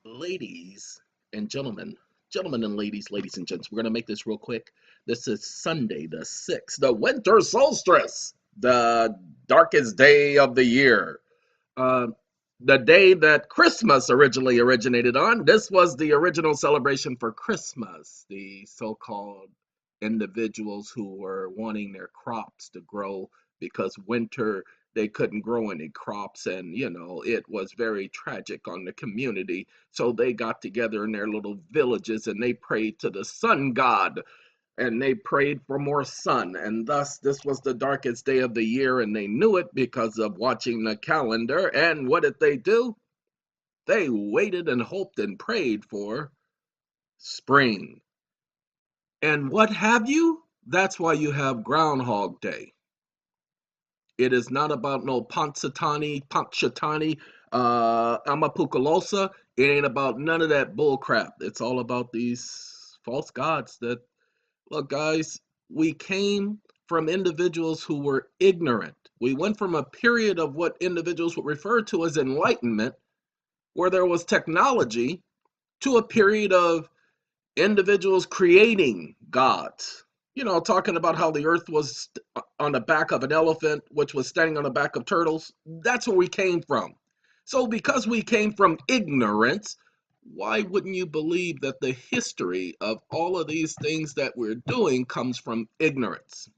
Ladies and gentlemen, gentlemen and ladies and gents, we're going to make this real quick. This is Sunday, the 6th, the winter solstice, the darkest day of the year. Uh, the day that Christmas originally originated on. This was the original celebration for Christmas. The so-called individuals who were wanting their crops to grow because winter they couldn't grow any crops, and it was very tragic on the community. So they got together in their little villages and they prayed to the sun god, and they prayed for more sun, and thus this was the darkest day of the year, and they knew it because of watching the calendar. And what did they do? They waited and hoped and prayed for spring. And what have you? That's why you have Groundhog Day. It is not about no Panchitani, Amapucalosa. It ain't about none of that bull crap. It's all about these false gods that, look, guys, we came from individuals who were ignorant. We went from a period of what individuals would refer to as enlightenment, where there was technology, to a period of individuals creating gods. Talking about how the earth was on the back of an elephant, which was standing on the back of turtles. That's where we came from. So because we came from ignorance, why wouldn't you believe that the history of all of these things that we're doing comes from ignorance?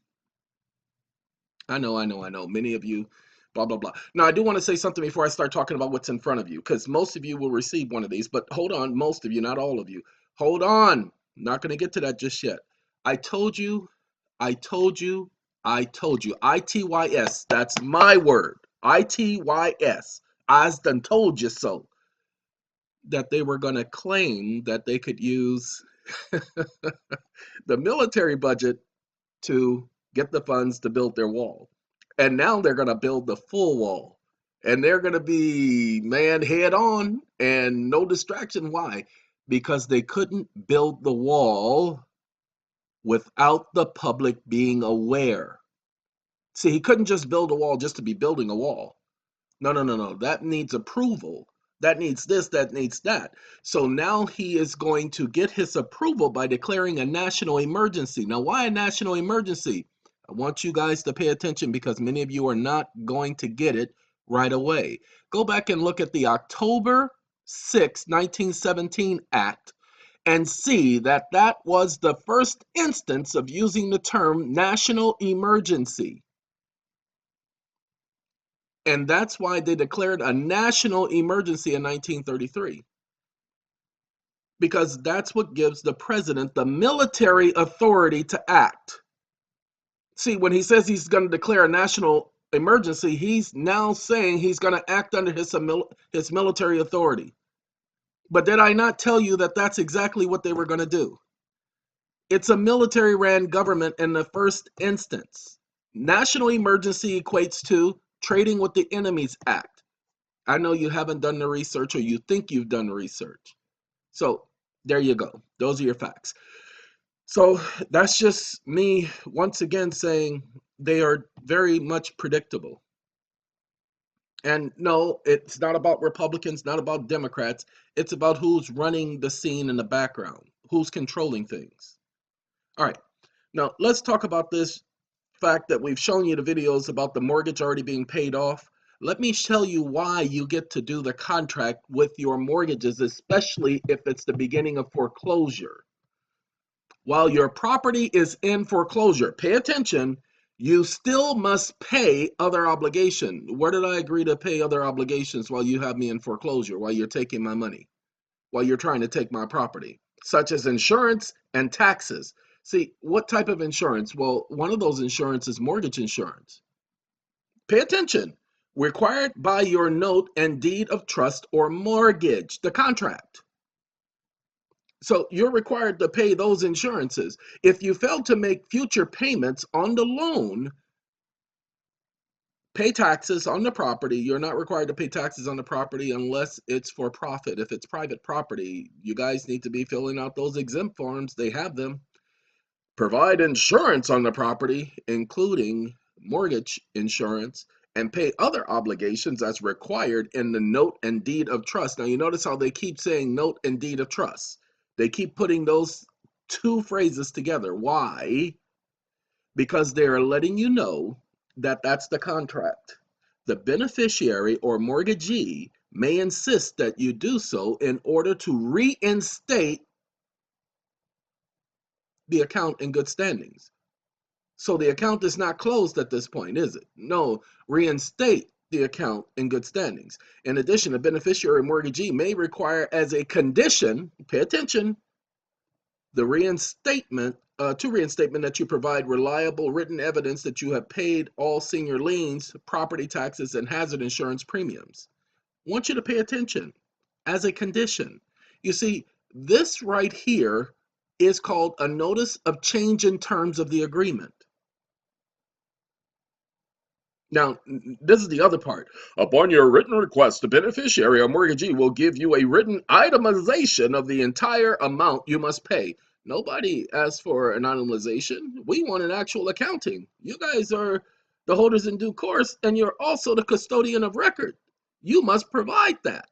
I know. Many of you, blah, blah, blah. Now, I do want to say something before I start talking about what's in front of you, because most of you will receive one of these, but hold on, most of you, not all of you. Hold on. Not going to get to that just yet. I told you, I told you, I told you. ITYS, that's my word. ITYS. I's done told you so. That they were going to claim that they could use the military budget to get the funds to build their wall. And now they're going to build the full wall. And they're going to be man head on and no distraction. Why? Because they couldn't build the wall without the public being aware. See, he couldn't just build a wall just to be building a wall. No. That needs approval. That needs this, that needs that. So now he is going to get his approval by declaring a national emergency. Now, why a national emergency? I want you guys to pay attention because many of you are not going to get it right away. Go back and look at the October 6, 1917 Act and see that that was the first instance of using the term national emergency. And that's why they declared a national emergency in 1933. Because that's what gives the president the military authority to act. See, when he says he's going to declare a national emergency, he's now saying he's going to act under his military authority. But did I not tell you that that's exactly what they were going to do? It's a military-ran government in the first instance. National emergency equates to Trading with the Enemies Act. I know you haven't done the research, or you think you've done the research. So there you go. Those are your facts. So that's just me once again saying they are very much predictable. And no, it's not about Republicans, not about Democrats. It's about who's running the scene in the background, who's controlling things. All right. Now let's talk about this fact that we've shown you the videos about the mortgage already being paid off. Let me tell you why you get to do the contract with your mortgages, especially if it's the beginning of foreclosure. While your property is in foreclosure, pay attention, you still must pay other obligation. Where did I agree to pay other obligations while you have me in foreclosure, while you're taking my money, while you're trying to take my property, such as insurance and taxes? See, what type of insurance? Well, one of those insurance is mortgage insurance. Pay attention. Required by your note and deed of trust or mortgage, the contract. So you're required to pay those insurances. If you fail to make future payments on the loan, pay taxes on the property. You're not required to pay taxes on the property unless it's for profit. If it's private property, you guys need to be filling out those exempt forms. They have them. Provide insurance on the property, including mortgage insurance, and pay other obligations as required in the note and deed of trust. Now, you notice how they keep saying note and deed of trust. They keep putting those two phrases together. Why? Because they're letting you know that that's the contract. The beneficiary or mortgagee may insist that you do so in order to reinstate the account in good standings. So the account is not closed at this point, is it? No, reinstate the account in good standings. In addition, the beneficiary or mortgagee may require as a condition, pay attention, the reinstatement that you provide reliable written evidence that you have paid all senior liens, property taxes, and hazard insurance premiums. I want you to pay attention as a condition. You see, this right here is called a notice of change in terms of the agreement. Now, this is the other part. Upon your written request, the beneficiary or mortgagee will give you a written itemization of the entire amount you must pay. Nobody asked for an itemization. We want an actual accounting. You guys are the holders in due course, and you're also the custodian of record. You must provide that.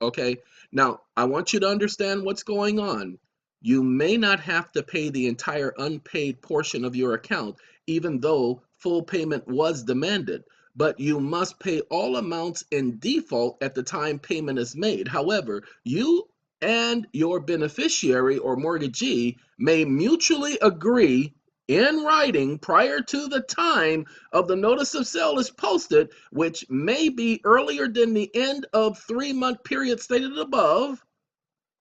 Okay, now I want you to understand what's going on. You may not have to pay the entire unpaid portion of your account, even though full payment was demanded, but you must pay all amounts in default at the time payment is made. However, you and your beneficiary or mortgagee may mutually agree in writing prior to the time of the notice of sale is posted, which may be earlier than the end of 3-month period stated above,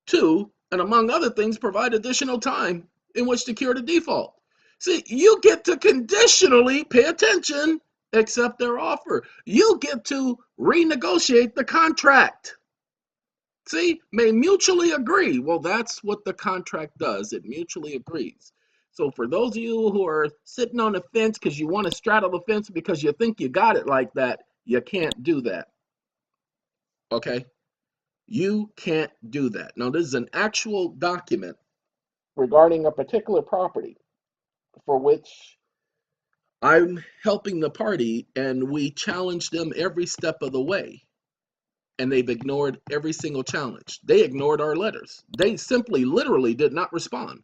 to, and among other things, provide additional time in which to cure the default. See, you get to conditionally, pay attention, accept their offer. You get to renegotiate the contract. See, may mutually agree. Well, that's what the contract does. It mutually agrees. So for those of you who are sitting on the fence because you want to straddle the fence because you think you got it like that, you can't do that. Okay? You can't do that. Now, this is an actual document regarding a particular property for which I'm helping the party, and we challenge them every step of the way. And they've ignored every single challenge. They ignored our letters. They simply, literally did not respond,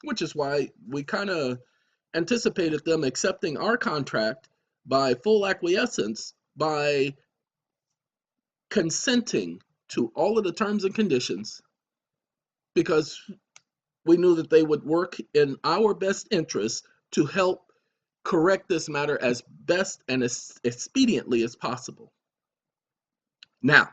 which is why we kind of anticipated them accepting our contract by full acquiescence, by consenting to all of the terms and conditions, because we knew that they would work in our best interest to help correct this matter as best and as expediently as possible. Now,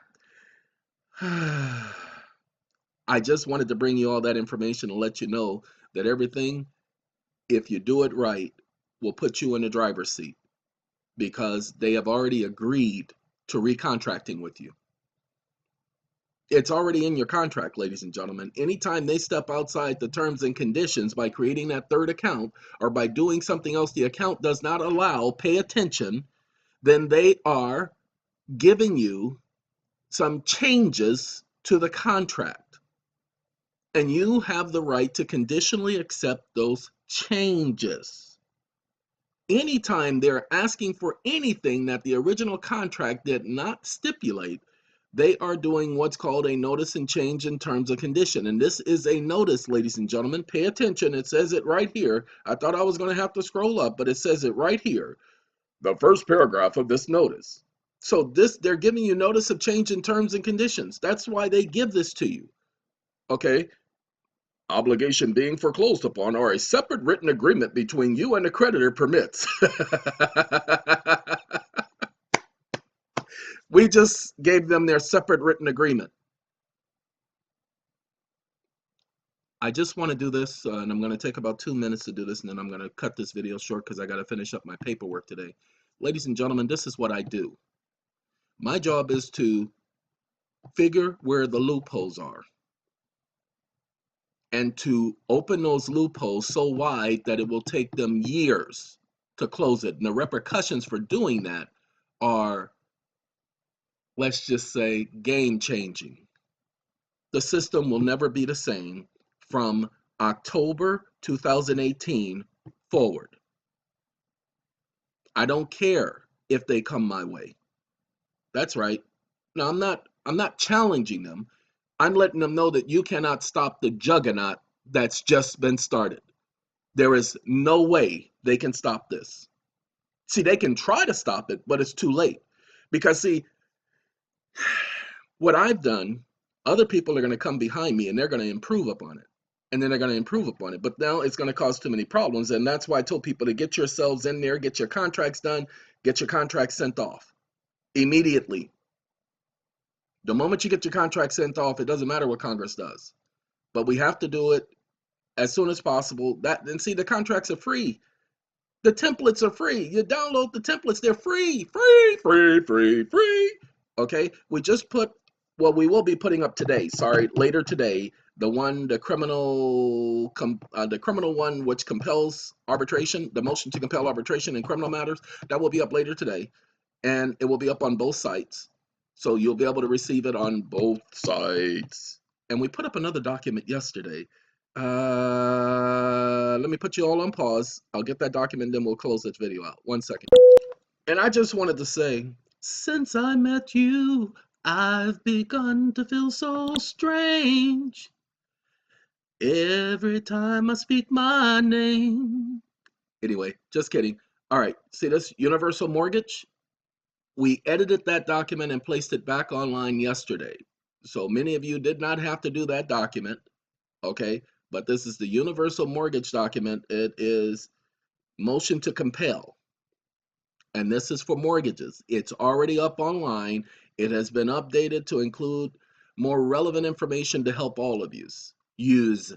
I just wanted to bring you all that information to let you know that everything, if you do it right, will put you in the driver's seat, because they have already agreed to recontracting with you. It's already in your contract, ladies and gentlemen. Anytime they step outside the terms and conditions by creating that third account or by doing something else the account does not allow, pay attention, then they are giving you some changes to the contract. And you have the right to conditionally accept those changes. Anytime they're asking for anything that the original contract did not stipulate, they are doing what's called a notice and change in terms of condition. And this is a notice, ladies and gentlemen. Pay attention. It says it right here. I thought I was going to have to scroll up, but it says it right here. The first paragraph of this notice. So they're giving you notice of change in terms and conditions. That's why they give this to you. Okay? Obligation being foreclosed upon or a separate written agreement between you and the creditor permits. We just gave them their separate written agreement. I just want to do this, and I'm going to take about 2 minutes to do this, and then I'm going to cut this video short because I got to finish up my paperwork today. Ladies and gentlemen, this is what I do. My job is to figure where the loopholes are and to open those loopholes so wide that it will take them years to close it. And the repercussions for doing that are, let's just say, game-changing. The system will never be the same from October 2018 forward. I don't care if they come my way. That's right. No, I'm not challenging them. I'm letting them know that you cannot stop the juggernaut that's just been started. There is no way they can stop this. See, they can try to stop it, but it's too late. Because see, what I've done, other people are going to come behind me and they're going to improve upon it. And then they're going to improve upon it. But now it's going to cause too many problems. And that's why I told people to get yourselves in there, get your contracts done, get your contracts sent off immediately. The moment you get your contract sent off, it doesn't matter what Congress does. But we have to do it as soon as possible. That and see, the contracts are free. The templates are free. You download the templates, they're free. Free. Okay? We just put, well, we will be putting up today, sorry, later today, the criminal one which compels arbitration, the motion to compel arbitration in criminal matters, that will be up later today. And it will be up on both sites. So you'll be able to receive it on both sites. And we put up another document yesterday. Let me put you all on pause. I'll get that document, then we'll close this video out. 1 second. And I just wanted to say, since I met you, I've begun to feel so strange. Every time I speak my name. Anyway, just kidding. All right, see this universal mortgage? We edited that document and placed it back online yesterday. So many of you did not have to do that document, okay? But this is the universal mortgage document. It is motion to compel. And this is for mortgages. It's already up online. It has been updated to include more relevant information to help all of you. Use.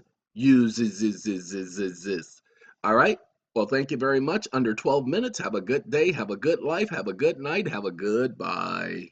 All right? Well, thank you very much. Under 12 minutes. Have a good day. Have a good life. Have a good night. Have a good bye.